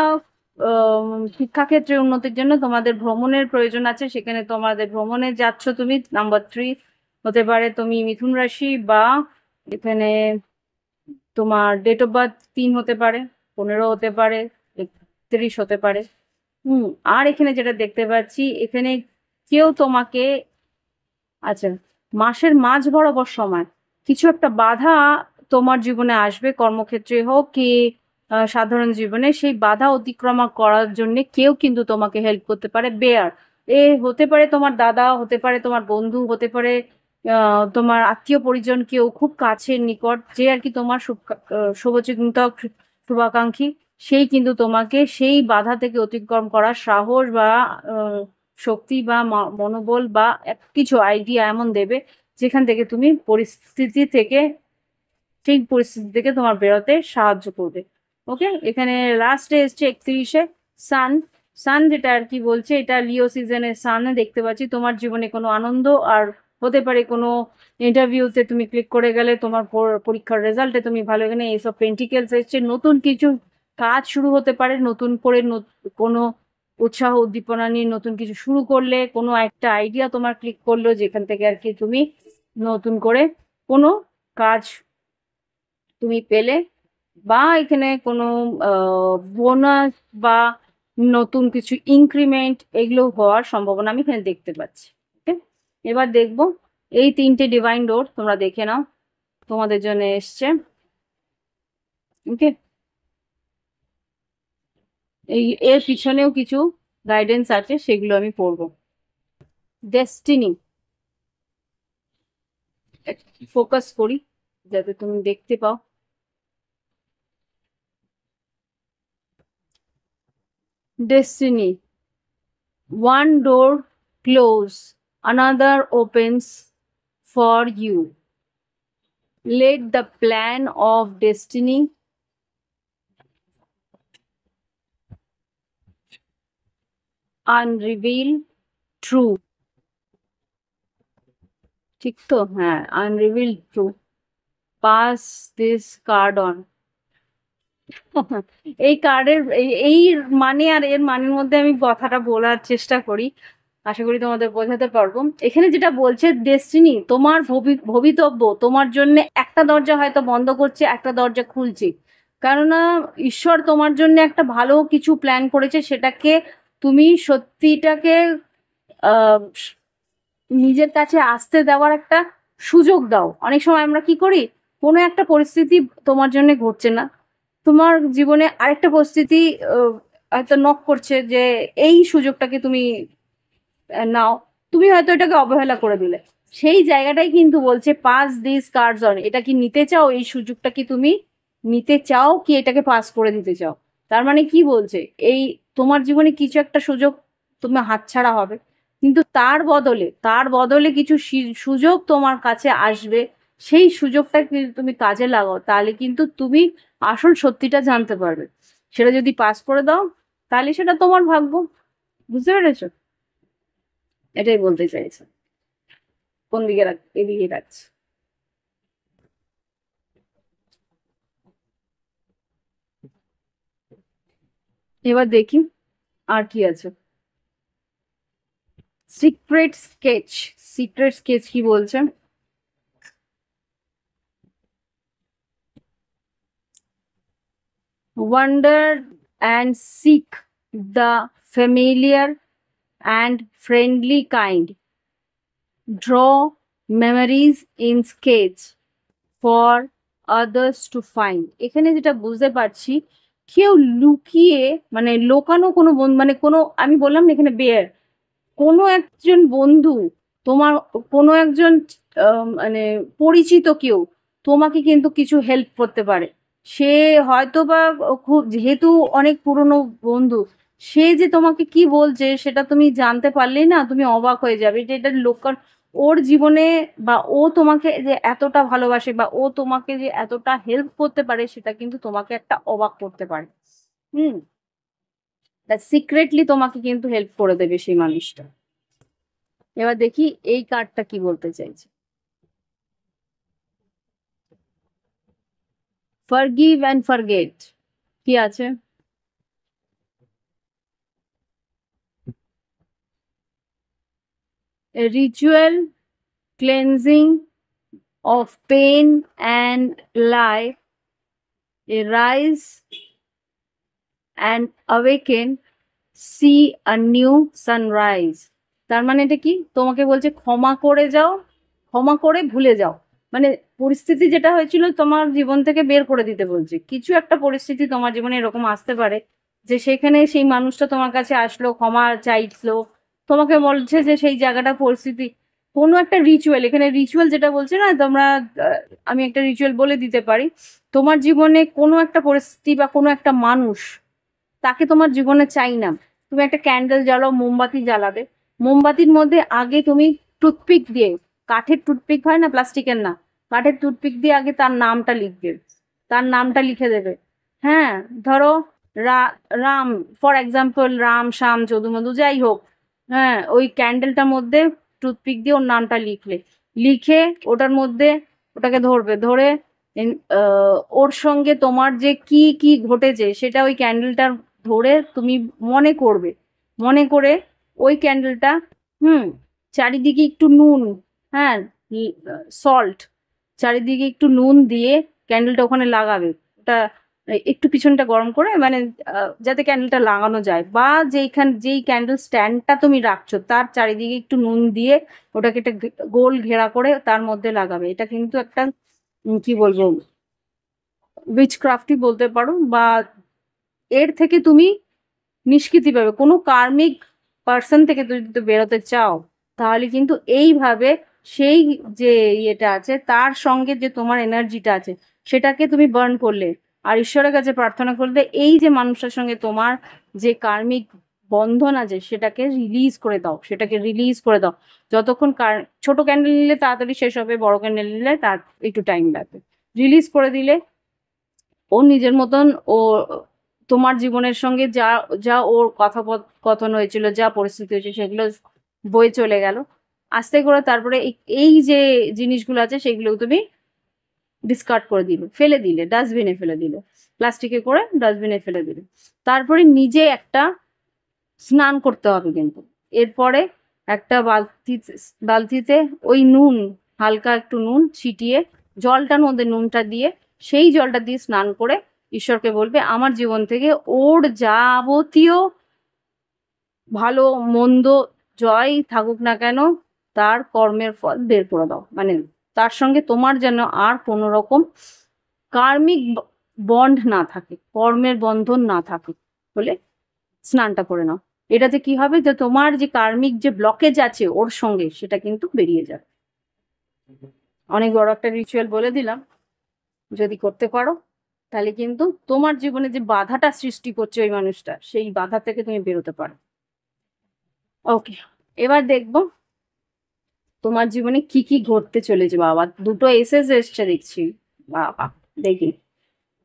শিক্ষাক্ষেত্রে উন্নতির জন্য তোমাদের ভ্রমণের প্রয়োজন আছে, সেখানে তোমাদের ভ্রমণে যাচ্ছ তুমি। নাম্বার 3 হতে পারে তুমি মিথুন রাশি, বা এখানে তোমার ডেট অফ বার্থ 3 হতে পারে, 15 হতে পারে, 31 হতে পারে। আর এখানে যেটা দেখতে পাচ্ছি, এখানে কেউ তোমাকে, আচ্ছা, মাসের মাঝ বরাবর সময় কিছু একটা বাধা তোমার জীবনে আসবে, কর্মক্ষেত্রে হোক কি সাধারণ জীবনে। সেই বাধা অতিক্রম করার জন্য কেউ কিন্তু তোমাকে হেল্প করতে পারে। বেয়ার এ হতে পারে তোমার দাদা, হতে পারে তোমার বন্ধু, হতে পারে তোমার আত্মীয় পরিজন, কেউ খুব কাছের নিকট যে আর কি তোমার শুভচিন্তক, শুভাকাঙ্ক্ষী, সেই কিন্তু তোমাকে সেই বাধা থেকে অতিক্রম করার সাহস বা শক্তি বা মনোবল বা কিছু আইডিয়া এমন দেবে, যেখান থেকে তুমি ঠিক পরিস্থিতি থেকে তোমার বেরোতে সাহায্য করবে। ওকে, এখানে লাস্টে এসছে 31-এ সান। সান যেটা আর কি বলছে, এটা লিও সিজনের সানে দেখতে পাচ্ছি। তোমার জীবনে কোনো আনন্দ, আর হতে পারে কোনো ইন্টারভিউতে তুমি ক্লিক করে গেলে, তোমার পরীক্ষার রেজাল্টে তুমি ভালো, এখানে এইসব পেন্টিকেলস এসছে। নতুন কিছু কাজ শুরু হতে পারে, নতুন করে কোনো উৎসাহ উদ্দীপনা নিয়ে নতুন কিছু শুরু করলে, কোনো একটা আইডিয়া তোমার ক্লিক করলো, যেখান থেকে আর কি তুমি নতুন করে কোনো কাজ তুমি পেলে, বা এখানে কোনো বোনাস বা নতুন কিছু ইনক্রিমেন্ট, এগুলো হওয়ার সম্ভাবনা আমি এখানে দেখতে পাচ্ছি। ওকে, এবার দেখবো এই 3টে ডিভাইন ডোর, তোমরা দেখে নাও, তোমাদের জন্য এসছে। ওকে, এর পিছনেও কিছু গাইডেন্স আছে, সেগুলো আমি পড়বো। ডেস্টিনি, ফোকাস করি যাতে তুমি দেখতে পাও। Destiny, one door close, another opens for you. Let the plan of destiny unreveal true. ঠিক তো? হ্যাঁ, unreveal true. Pass this card on. এই কার্ডের এই মানে আর এর মানের মধ্যে আমি কথাটা বলার চেষ্টা করি, আশা করি তোমাদের বোঝাতে পারবো। এখানে যেটা বলছে, ডেস্টিনি, তোমার ভবিতব্য তোমার জন্য একটা দরজা হয়তো বন্ধ করছে, একটা দরজা খুলছে। কেননা ঈশ্বর তোমার জন্য একটা ভালো কিছু প্ল্যান করেছে, সেটাকে তুমি সত্যিটাকে আহ নিজের কাছে আসতে দেওয়ার একটা সুযোগ দাও। অনেক সময় আমরা কি করি, কোনো একটা পরিস্থিতি তোমার জন্য ঘটছে না, তোমার জীবনে আরেকটা পরিস্থিতি হয়তো নক করছে যে এই সুযোগটাকে তুমি নাও, তুমি হয়তো এটাকে অবহেলা করে দিলে। সেই জায়গাটাই কিন্তু বলছে পাস দিস কার্ডস অন। এটা কি নিতে চাও? এই সুযোগটা কি তুমি নিতে চাও, কি এটাকে পাস করে দিতে চাও? তার মানে কি বলছে, এই তোমার জীবনে কিছু একটা সুযোগ তুমি হাতছাড়া হবে, কিন্তু তার বদলে কিছু সুযোগ তোমার কাছে আসবে। সেই সুযোগটা যদি তুমি কাজে লাগাও, তাহলে কিন্তু তুমি আসল সত্যিটা জানতে পারবে। সেটা যদি পাস করে দাও, তাহলে সেটা তোমার ভাগ্য। বুঝতে পেরেছো? এটাই বলতে চাইছে। কোন দিকে রাখ, এদিকে রাখছে। এবার দেখি আর কি আছে। সিক্রেট স্কেচ, সিক্রেট স্কেচ কি বলছে? Wonder and sick the familiar and friendly kind, draw memories in sketch for others to find. এখানে যেটা বুঝতে পারছি, কেউ লুকিয়ে, মানে লোকানো কোনো বন্ধু, মানে কোনো, আমি বললাম না এখানে বেয়ার, কোনো একজন বন্ধু, তোমার কোনো একজন মানে পরিচিত কেউ তোমাকে কিন্তু কিছু হেল্প করতে পারে। সে হয়তো বা খুব, যেহেতু অনেক পুরনো বন্ধু, সে যে তোমাকে কি বলছে সেটা তুমি জানতে পারলেই না তুমি অবাক হয়ে যাবে, যে এটা লোকাল ওর জীবনে, বা ও তোমাকে যে এতটা ভালোবাসে, বা ও তোমাকে যে এতটা হেল্প করতে পারে, সেটা কিন্তু তোমাকে একটা অবাক করতে পারে। হুম, তা সিক্রেটলি তোমাকে কিন্তু হেল্প করে দেবে সেই মানুষটা। এবার দেখি এই কার্ডটা কি বলতে চাইছে। ফরগিভ অ্যান্ড ফরগেট কি আছে? A ritual cleansing of pain and life, arise and awaken, see a new sunrise. তার মানে এটা কি তোমাকে বলছে? ক্ষমা করে যাও, ক্ষমা করে ভুলে যাও। মানে পরিস্থিতি যেটা হয়েছিল তোমার জীবন থেকে বের করে দিতে বলছে। কিছু একটা পরিস্থিতি তোমার জীবনে এরকম আসতে পারে যে সেখানে সেই মানুষটা তোমার কাছে আসলো, ক্ষমা চাইলো, তোমাকে বলছে যে সেই জায়গাটা পরিস্থিতি, কোনো একটা রিচুয়াল, এখানে রিচুয়াল যেটা বলছে না তোমরা, আমি একটা রিচুয়াল বলে দিতে পারি। তোমার জীবনে কোনো একটা পরিস্থিতি বা কোনো একটা মানুষ, তাকে তোমার জীবনে চাই না, তুমি একটা ক্যান্ডেল জ্বালাও, মোমবাতি জ্বালাবে। মোমবাতির মধ্যে আগে তুমি টুথপিক দিয়ে, কাঠের টুথপিক হয় না, প্লাস্টিকের না, কাঠের টুথপিক দিয়ে আগে তার নামটা লিখবে, তার নামটা লিখে দেবে। হ্যাঁ, ধরো রাম, ফর এক্সাম্পল রাম, শ্যাম, যদু, মধু, যাই হোক। হ্যাঁ, ওই ক্যান্ডেলটার মধ্যে টুথপিক দিয়ে ওর নামটা লিখলে, লিখে ওটার মধ্যে ওটাকে ধরবে, ধরে ওর সঙ্গে তোমার যে কি কি ঘটেছে সেটা ওই ক্যান্ডেলটার ধরে তুমি মনে করবে, মনে করে ওই ক্যান্ডেলটা, হুম, চারিদিকে একটু নুন, হ্যাঁ, সল্ট, চারিদিকে একটু নুন দিয়ে ক্যান্ডেলটা ওখানে লাগাবে। ওটা একটু পিছনটা গরম করে, মানে যাতে ক্যান্ডেলটা লাগানো যায়, বা যেই ক্যান্ডেল স্ট্যান্ডটা তুমি রাখছো তার চারিদিকে একটু নুন দিয়ে ওটাকে একটা গোল ঘেরা করে তার মধ্যে লাগাবে। এটা কিন্তু একটা কি বলবো, উইচক্রাফটই বলতে পারো, বা এর থেকে তুমি নিষ্কৃতি পাবে। কোনো কার্মিক পার্সন থেকে তুমি যদি বেরোতে চাও, তাহলে কিন্তু এইভাবে সেই যে ইয়েটা আছে তার সঙ্গে যে তোমার এনার্জিটা আছে সেটাকে তুমি বার্ন করলে, আর ঈশ্বরের কাছে প্রার্থনা করলে এই যে মানুষটার সঙ্গে তোমার যে কার্মিক বন্ধন আছে সেটাকে রিলিজ করে দাও, সেটাকে রিলিজ করে দাও। যতক্ষণ ছোট ক্যান্ডেল নিলে তাড়াতাড়ি শেষ হবে, বড় ক্যান্ডেল নিলে তার একটু টাইম লাগবে। রিলিজ করে দিলে ও নিজের মতন, ও তোমার জীবনের সঙ্গে যা যা ওর কথোপকথন হয়েছিল, যা পরিস্থিতি হয়েছে সেগুলো বয়ে চলে গেল আস্তে করে। তারপরে এই যে জিনিসগুলো আছে সেগুলো তুমি ডিসকার্ড করে দিলে, ফেলে দিলে, ডাস্টবিনে ফেলে দিলে, প্লাস্টিকে করে ডাস্টবিনে ফেলে দিলে। তারপরে নিজে একটা স্নান করতে হবে কিন্তু। এরপরে একটা বালতিতে ওই নুন, হালকা একটু নুন ছিটিয়ে, জলটার মধ্যে নুনটা দিয়ে, সেই জলটা দিয়ে স্নান করে ঈশ্বরকে বলবে আমার জীবন থেকে ওর যাবতীয় ভালো মন্দ জয় থাকুক না কেন তার কর্মের ফল বের করে দাও। মানে তার সঙ্গে তোমার যেন আর কোনো রকম কার্মিক বন্ড না থাকে, কর্মের বন্ধন না থাকে বলে স্নানটা করে নাও। এটাতে কি হবে, যে তোমার যে কার্মিক যে ব্লকেজ আছে ওর সঙ্গে সেটা কিন্তু বেরিয়ে যাবে। অনেক বড় একটা রিচুয়াল বলে দিলাম, যদি করতে পারো তাহলে কিন্তু তোমার জীবনে যে বাধাটা সৃষ্টি করছে ওই মানুষটা, সেই বাধা থেকে তুমি বেরোতে পারো। ওকে, এবার দেখবো তোমার জীবনে কি কি ঘটতে চলেছে। বাবা, দুটো এসএস এসছে দেখছি। বাবা, দেখি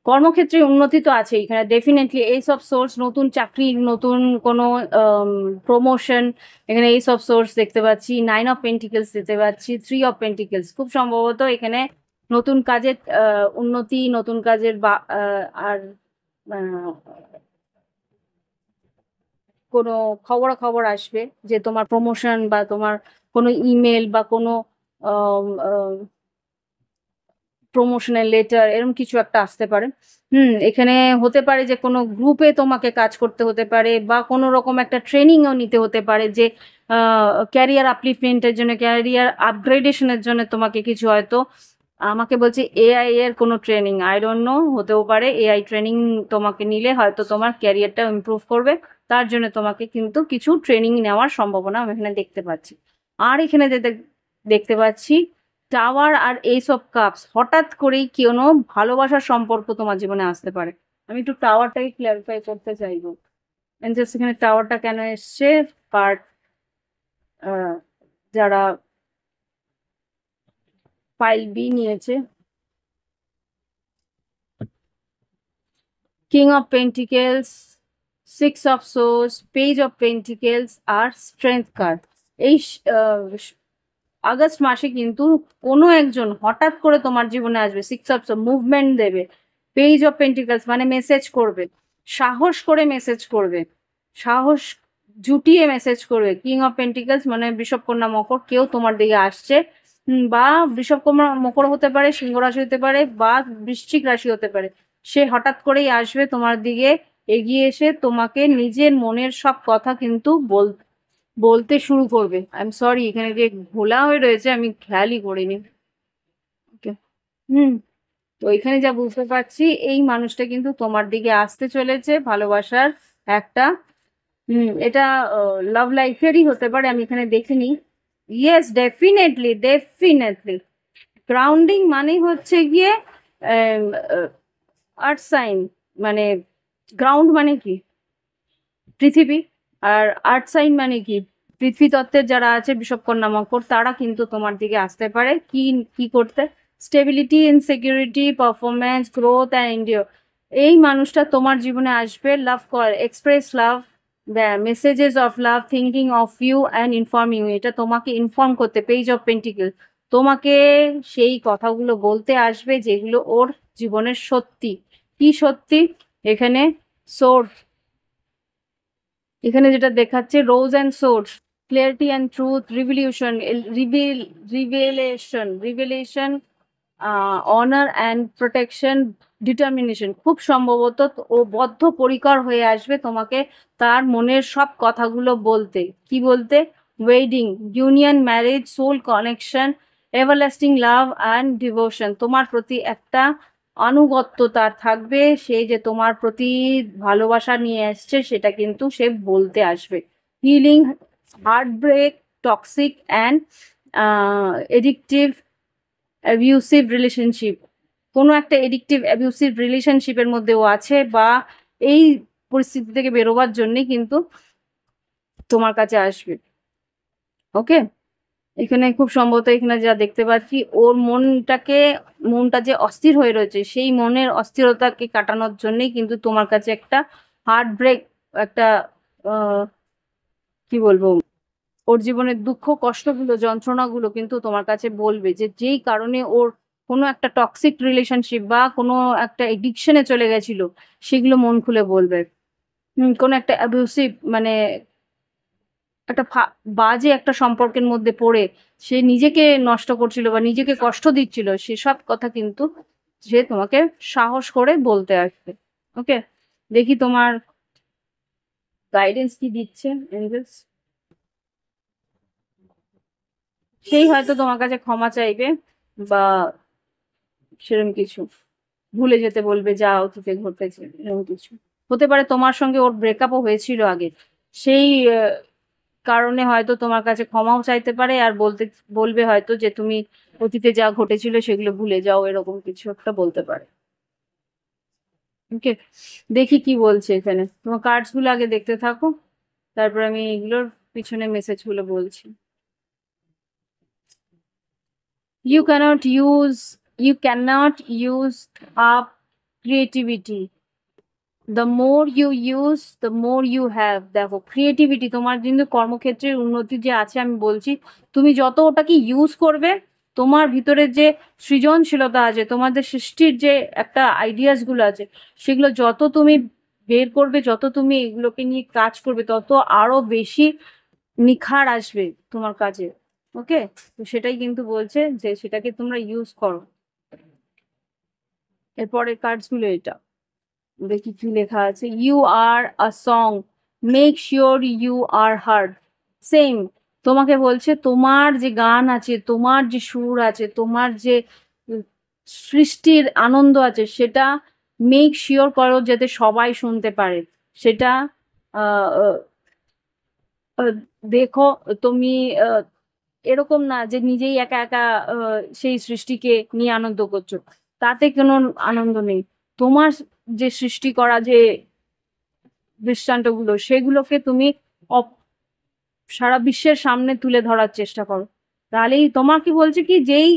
কর্মক্ষেত্রে উন্নতি তো আছে এখানে ডেফিনেটলি, এইসব সোর্স, নতুন চাকরি, নতুন কোনো প্রমোশন, এখানে এইসব সোর্স দেখতে পাচ্ছি। 9 অফ পেন্টিকেলস দেখতে পাচ্ছি, 3 অফ পেন্টিকেলস, খুব সম্ভবত এখানে নতুন কাজের উন্নতি, নতুন কাজের আর আহ, কোনো খবর আসবে যে তোমার প্রমোশন বা তোমার কোনো ইমেল বা কোনো প্রমোশনাল লেটার এরকম কিছু একটা আসতে পারে। এখানে হতে পারে যে কোনো গ্রুপে তোমাকে কাজ করতে হতে পারে, বা কোনো রকম একটা ট্রেনিংও নিতে হতে পারে, যে ক্যারিয়ার আপলিফমেন্টের জন্য, ক্যারিয়ার আপগ্রেডেশনের জন্য তোমাকে কিছু হয়তো, আমাকে বলছে এআই এর কোনো ট্রেনিং, আই ডোন্ট নো, হতেও পারে এআই ট্রেনিং তোমাকে নিলে হয়তো তোমার ক্যারিয়ারটা ইমপ্রুভ করবে। তার জন্য তোমাকে কিন্তু কিছু ট্রেনিং নেওয়ার সম্ভাবনা আমি এখানে দেখতে পাচ্ছি। আর এখানে দেখতে পাচ্ছি টাওয়ার আর এইস অফ কাপস, হঠাৎ করেই কোনো ভালোবাসার সম্পর্ক তোমার জীবনে আসতে পারে। আমি একটু টাওয়ারটাকে ক্লারিফাই করতে চাইবো। জাস্ট এখানে টাওয়ারটা কেন এসছে, পার্ট যারা ফাইল বি নিয়েছে, king of pentacles, six of swords, page of pentacles আর স্ট্রেংথ কার্ড। এই আগস্ট মাসে কিন্তু কোনো একজন হঠাৎ করে তোমার জীবনে আসবে, সিক্স অফ মুভমেন্ট দেবে, পেজ অফ পেন্টিকলস মানে মেসেজ করবে, সাহস করে মেসেজ করবে, সাহস জুটিয়ে মেসেজ করবে। কিং অফ পেন্টিকলস মানে বৃষভ কন্যা মকর, কেউ তোমার দিকে আসছে, বা বৃষভ কন্যা মকর হতে পারে, সিংহ রাশি হতে পারে, বা বৃশ্চিক রাশি হতে পারে। সে হঠাৎ করেই আসবে তোমার দিকে, এগিয়ে এসে তোমাকে নিজের মনের সব কথা কিন্তু বলতে শুরু করবে। আই এম সরি, এখানে যে ঘোলা হয়ে রয়েছে আমি খেয়ালই করিনি। ওকে, হুম। তো এখানে যা বুঝতে পারছি, এই মানুষটা কিন্তু তোমার দিকে আসতে চলেছে, ভালোবাসার একটা, এটা লাভ লাইফেরই হতে পারে, আমি এখানে দেখিনি। Yes, definitely definitely. গ্রাউন্ডিং মানে হচ্ছে গিয়ে আর্থ সাইন, মানে গ্রাউন্ড মানে কি পৃথিবী, আর আর্থ সাইন মানে কি পৃথিবী তত্ত্বের যারা আছে বিষবকন্যা মকর, তারা কিন্তু তোমার দিকে আসতে পারে কি কি করতে, stability, insecurity, performance, growth and endure. এই মানুষটা তোমার জীবনে আসবে, love call, express love, messages of love, thinking of you and inform you, এটা তোমাকে ইনফর্ম করতে, পেজ অফ পেন্টিকেল, তোমাকে সেই কথাগুলো বলতে আসবে যেগুলো ওর জীবনের সত্যি। কি সত্যি? এখানে সোর্স, এখানে যেটা দেখাচ্ছে রোজ and source, clarity and truth, revolution, revelation, honour and protection, determination. খুব সম্ভবত ও বদ্ধপরিকর হয়ে আসবে তোমাকে তার মনের সব কথাগুলো বলতে। কি বলতে? Wedding, union, marriage, soul connection, everlasting love and devotion. তোমার প্রতি একটা আনুগত্য তার থাকবে, সে যে তোমার প্রতি ভালোবাসা নিয়ে আসছে সেটা কিন্তু সে বলতে আসবে। Healing, heartbreak, toxic and addictive abusive relationship, কোনো একটা এডিকটিভ অ্যাবিউসিভ রিলেশনশিপের মধ্যেও আছে, বা এই পরিস্থিতি থেকে বেরোবার জন্যে কিন্তু তোমার কাছে আসবে। ওকে, এখানে খুব সম্ভবত এখানে যা দেখতে পাচ্ছি, ওর মনটা যে অস্থির হয়ে রয়েছে, সেই মনের অস্থিরতাকে কাটানোর জন্যই কিন্তু তোমার কাছে একটা হার্ট ব্রেক, একটা কি বলবো, ওর জীবনের দুঃখ কষ্টগুলো যন্ত্রণাগুলো কিন্তু তোমার কাছে বলবে, যে যেই কারণে ওর কোনো একটা টক্সিক রিলেশনশিপ বা কোনো একটা এডিকশনে চলে গেছিল, সেগুলো মন খুলে বলবে। কোনো একটা অ্যাবিউসিভ মানে একটা বাজে একটা সম্পর্কের মধ্যে পড়ে সে নিজেকে নষ্ট করছিল বা নিজেকে কষ্ট দিচ্ছিল, সেসব কথা কিন্তু সে তোমাকে সাহস করে বলতে আসবে। ওকে, দেখি তোমার গাইডেন্স কি দিচ্ছে এঞ্জেলস। সেই হয়তো তোমার কাছে ক্ষমা চাইবে, বা সেরকম কিছু ভুলে যেতে বলবে যা অতীতে ঘটেছে, এরকম কিছু হতে পারে। তোমার সঙ্গে ওর ব্রেকআপও হয়েছিল আগে, সেই কারণে হয়তো তোমার কাছে ক্ষমাও চাইতে পারে, আর বলবে হয়তো যে তুমি অতীতে যা ঘটেছিল সেগুলো ভুলে যাও, এরকম কিছু একটা বলতে পারে। ওকে, দেখি কি বলছে এখানে। তোমার কার্ডস গুলো আগে দেখতে থাকো, তারপর আমি এগুলোর পিছনে মেসেজ গুলো বলছি। You cannot use up creativity. The more you use, the more you have. দেখো, ক্রিয়েটিভিটি তোমার কিন্তু কর্মক্ষেত্রের উন্নতি যে আছে, আমি বলছি তুমি যত ওটাকে ইউজ করবে, তোমার ভিতরে যে সৃজনশীলতা আছে, তোমাদের সৃষ্টির যে একটা আইডিয়াস গুলো আছে, সেগুলো যত তুমি বের করবে, যত তুমি এগুলোকে নিয়ে কাজ করবে, তত আরো বেশি নিখার আসবে তোমার কাজে। ওকে, তো সেটাই কিন্তু বলছে যে সেটাকে তোমরা ইউজ করো। এরপরের কার্ডস গুলো এটা দেখি কি লেখা আছে। You are a song, make sure you are heard. Same, তোমাকে বলছে তোমার যে গান আছে, তোমার যে সুর আছে, তোমার যে উম, সৃষ্টির আনন্দ আছে, সেটা মেক শিওর করো যাতে সবাই শুনতে পারে। সেটা আহ, আহ, আহ, দেখো, তুমি আহ, এরকম না যে নিজেই একা একা সেই সৃষ্টিকে নিয়ে আনন্দ করছো, তাতে কোনো আনন্দ নেই। তোমার যে সৃষ্টি করা যে দৃষ্টান্তগুলো, সেগুলোকে তুমি সারা বিশ্বের সামনে তুলে ধরার চেষ্টা করো। তাহলেই তোমাকে বলছে কি, যেই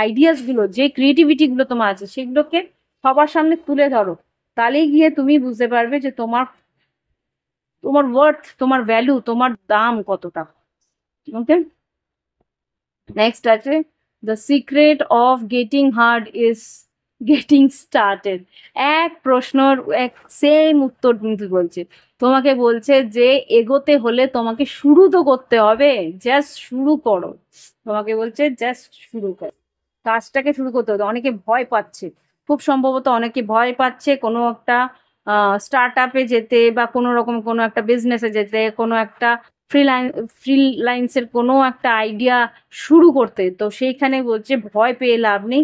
আইডিয়াস গুলো, যে ক্রিয়েটিভিটি গুলো তোমার আছে, সেগুলোকে সবার সামনে তুলে ধরো, তাহলেই গিয়ে তুমি বুঝতে পারবে যে তোমার তোমার ওয়ার্থ, তোমার ভ্যালু, তোমার দাম কতটা। ওকে, নেক্সট আছে the secret of getting hard is getting started. এক প্রশ্নর এক সেম উত্তর কিন্তু বলছে, তোমাকে বলছে যে এগোতে হলে তোমাকে শুরু তো করতে হবে, জাস্ট শুরু করো। তোমাকে বলছে জাস্ট শুরু করো, কাজটাকে শুরু করতে হবে। অনেকে ভয় পাচ্ছে, খুব সম্ভবত অনেকে ভয় পাচ্ছে কোনো একটা স্টার্ট আপে যেতে, বা কোনো রকম কোনো একটা বিজনেসে যেতে, কোনো একটা ফ্রিল্যান্সের কোনো একটা আইডিয়া শুরু করতে। তো সেইখানে বলছে ভয় পেয়ে লাভ নেই,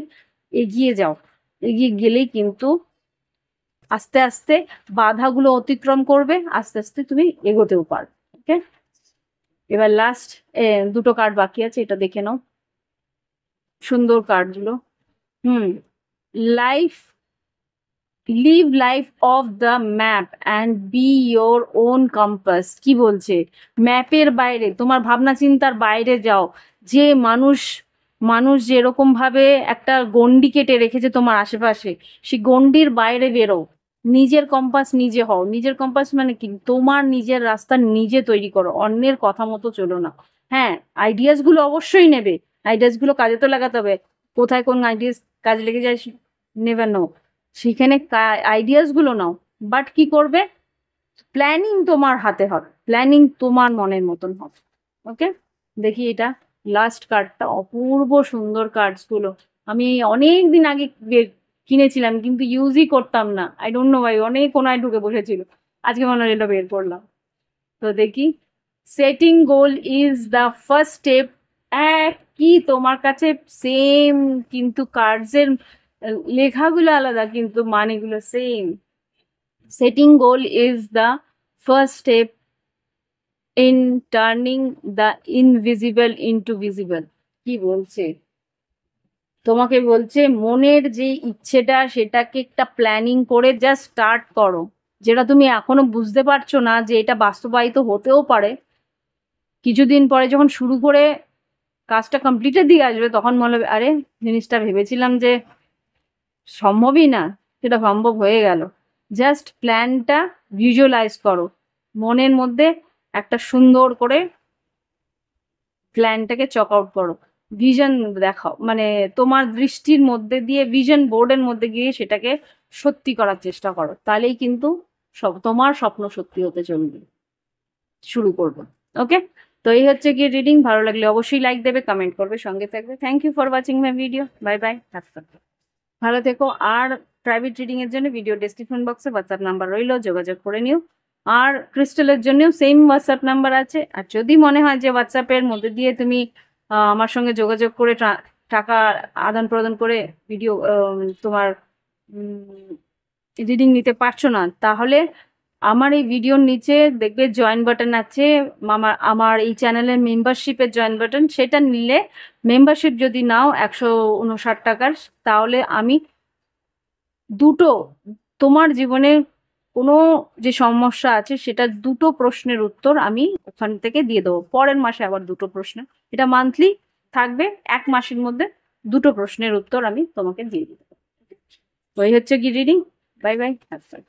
এগিয়ে যাও। এগিয়ে গেলেই কিন্তু আস্তে আস্তে বাধাগুলো অতিক্রম করবে, আস্তে আস্তে তুমি এগোতেও পারবে। ওকে, এবার লাস্ট দুটো কার্ড বাকি আছে, এটা দেখে নাও, সুন্দর কার্ডগুলো। Life, live life off the map and be your own compass. কি বলছে, ম্যাপের বাইরে, তোমার ভাবনা চিন্তার বাইরে যাও। যে মানুষ মানুষ যেরকম ভাবে একটা গণ্ডি কেটে রেখেছে তোমার আশেপাশে, সেই গণ্ডির বাইরে বেরো, নিজের কম্পাস নিজে হও। নিজের কম্পাস মানে কি, তোমার নিজের রাস্তা নিজে তৈরি করো, অন্যের কথা মতো চলো না। হ্যাঁ, আইডিয়াস গুলো অবশ্যই নেবে, আইডিয়াস গুলো কাজে তো লাগাতে হবে। কোথায় কোন আইডিয়াস কাজে লেগে যায় নেবে নো, সেখানে আইডিয়াস গুলো নাও। বাট কি করবে, প্ল্যানিং তোমার হাতে হবে, প্ল্যানিং তোমার মনের মতন হবে। ওকে, দেখি এটা লাস্ট কার্ডটা, অপূর্ব সুন্দর কার্ডস গুলো। আমি অনেক দিন আগে কিনেছিলাম কিন্তু ইউজই করতাম না, আই ডোন্ট নো ভাই, অনেক কোনায় ঢুকে বসেছিল, আজকে মনে হয় এটা বের করলাম। তো দেখি, setting goal is the first step. কি তোমার কাছে সেম, কিন্তু কার্ডসের লেখাগুলো আলাদা কিন্তু মানেগুলো same. Setting goal is the first step in turning the invisible into visible. কি বলছে, তোমাকে বলছে মনের যে ইচ্ছেটা সেটাকে একটা প্ল্যানিং করে জাস্ট স্টার্ট করো। যেটা তুমি এখনো বুঝতে পারছো না যে এটা বাস্তবায়িত হতেও পারে, কিছুদিন পরে যখন শুরু করে কাজটা কমপ্লিটের দিকে আসবে, তখন মনে হবে আরে জিনিসটা ভেবেছিলাম যে সম্ভবই না, সেটা সম্ভব হয়ে গেল। জাস্ট প্ল্যানটা ভিজুয়ালাইজ করো, মনের মধ্যে একটা সুন্দর করে প্ল্যানটাকে চক আউট করো, ভিশন দেখাও, মানে তোমার দৃষ্টির মধ্যে দিয়ে ভিশন বোর্ডের মধ্যে গিয়ে সেটাকে সত্যি করার চেষ্টা করো। তাহলেই কিন্তু সব তোমার স্বপ্ন সত্যি হতে চলবে, শুরু করবো। ওকে, তো এই হচ্ছে গিয়ে রিডিং। ভালো লাগলে অবশ্যই লাইক দেবে, কমেন্ট করবে, সঙ্গে থাকবে। Thank you for watching my video, bye bye, have fun, ভালো থেকো। আর প্রাইভেট রিডিং এর জন্য ভিডিও ডেসক্রিপশন বক্সে হোয়াটসঅ্যাপ নাম্বার রইলো, যোগাযোগ করে নিও। আর ক্রিস্টালের জন্যও সেম হোয়াটসঅ্যাপ নাম্বার আছে। আর যদি মনে হয় যে হোয়াটসঅ্যাপের মধ্যে দিয়ে তুমি আমার সঙ্গে যোগাযোগ করে টাকা আদান প্রদান করে ভিডিও তোমার রিডিং নিতে পারছো না, তাহলে আমার এই ভিডিওর নিচে দেখবে জয়েন বাটন আছে, আমার এই চ্যানেলের মেম্বারশিপের জয়েন বাটন, সেটা নিলে মেম্বারশিপ যদি নাও 159 টাকার, তাহলে আমি দুটো, তোমার জীবনে কোনো যে সমস্যা আছে সেটা দুটো প্রশ্নের উত্তর আমি ওখান থেকে দিয়ে দেবো। পরের মাসে আবার দুটো প্রশ্ন, এটা মান্থলি থাকবে, 1 মাসের মধ্যে দুটো প্রশ্নের উত্তর আমি তোমাকে দিয়ে দিতে পারবো। ওই হচ্ছে কি reading, by bye, have fun.